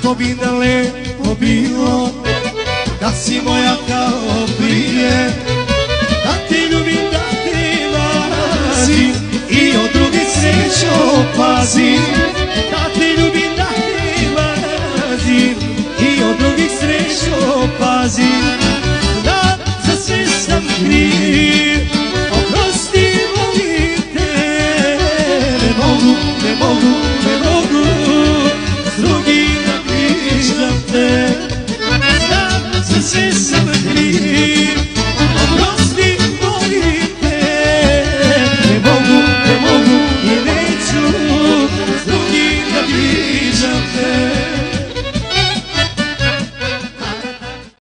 kako bi daleko bilo, da si moja kao prije. Da te ljubim, da te marazim i od drugih srećo pazim. Da te ljubim, da te marazim i od drugih srećo pazim. Da za sve sam kriv, oprosti, volim te. Ne mogu, ne mogu, ne mogu s drugim da pričam te. Da za sve sam kriv.